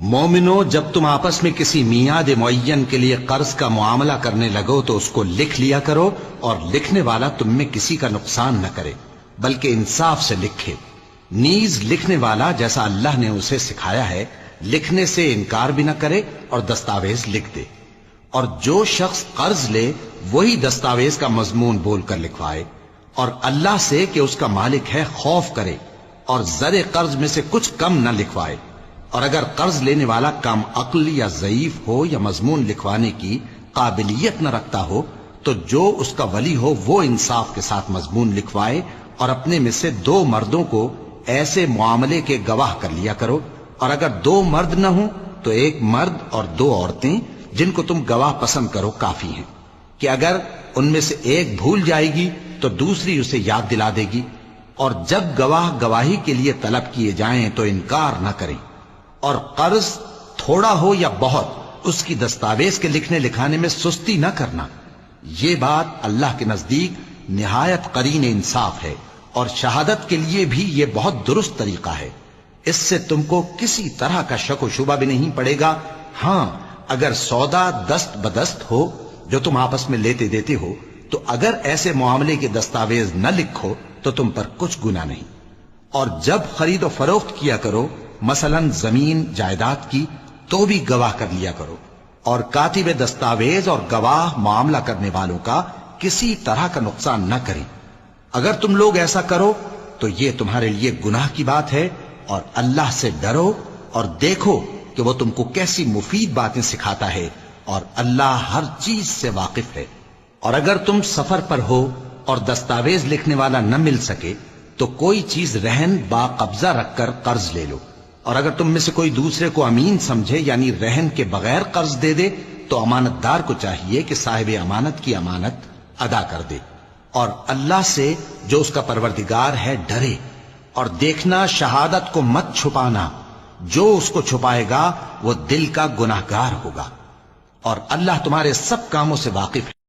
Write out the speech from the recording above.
مومنو، جب تم آپس میں کسی میعاد معین کے لیے قرض کا معاملہ کرنے لگو تو اس کو لکھ لیا کرو، اور لکھنے والا تم میں کسی کا نقصان نہ کرے بلکہ انصاف سے لکھے۔ نیز لکھنے والا جیسا اللہ نے اسے سکھایا ہے لکھنے سے انکار بھی نہ کرے اور دستاویز لکھ دے، اور جو شخص قرض لے وہی دستاویز کا مضمون بول کر لکھوائے، اور اللہ سے کہ اس کا مالک ہے خوف کرے، اور زر قرض میں سے کچھ کم نہ لکھوائے۔ اور اگر قرض لینے والا کم عقل یا ضعیف ہو یا مضمون لکھوانے کی قابلیت نہ رکھتا ہو تو جو اس کا ولی ہو وہ انصاف کے ساتھ مضمون لکھوائے، اور اپنے میں سے 2 مردوں کو ایسے معاملے کے گواہ کر لیا کرو، اور اگر 2 مرد نہ ہوں تو 1 مرد اور 2 عورتیں جن کو تم گواہ پسند کرو کافی ہیں، کہ اگر ان میں سے ایک بھول جائے گی تو دوسری اسے یاد دلا دے گی، اور جب گواہ گواہی کے لیے طلب کیے جائیں تو انکار نہ کریں۔ اور قرض تھوڑا ہو یا بہت اس کی دستاویز کے لکھنے لکھانے میں سستی نہ کرنا، یہ بات اللہ کے نزدیک نہایت قرین انصاف ہے، اور شہادت کے لیے بھی یہ بہت درست طریقہ ہے۔ اس سے تم کو کسی طرح کا شک و شبہ بھی نہیں پڑے گا۔ ہاں، اگر سودا دست بدست ہو جو تم آپس میں لیتے دیتے ہو تو اگر ایسے معاملے کے دستاویز نہ لکھو تو تم پر کچھ گناہ نہیں۔ اور جب خرید و فروخت کیا کرو، مثلا زمین جائیداد کی، تو بھی گواہ کر لیا کرو، اور کاتب دستاویز اور گواہ معاملہ کرنے والوں کا کسی طرح کا نقصان نہ کریں۔ اگر تم لوگ ایسا کرو تو یہ تمہارے لیے گناہ کی بات ہے، اور اللہ سے ڈرو اور دیکھو کہ وہ تم کو کیسی مفید باتیں سکھاتا ہے، اور اللہ ہر چیز سے واقف ہے۔ اور اگر تم سفر پر ہو اور دستاویز لکھنے والا نہ مل سکے تو کوئی چیز رہن با قبضہ رکھ کر قرض لے لو، اور اگر تم میں سے کوئی دوسرے کو امین سمجھے یعنی رہن کے بغیر قرض دے دے تو امانت دار کو چاہیے کہ صاحب امانت کی امانت ادا کر دے، اور اللہ سے جو اس کا پروردگار ہے ڈرے، اور دیکھنا شہادت کو مت چھپانا، جو اس کو چھپائے گا وہ دل کا گناہگار ہوگا، اور اللہ تمہارے سب کاموں سے واقف ہے۔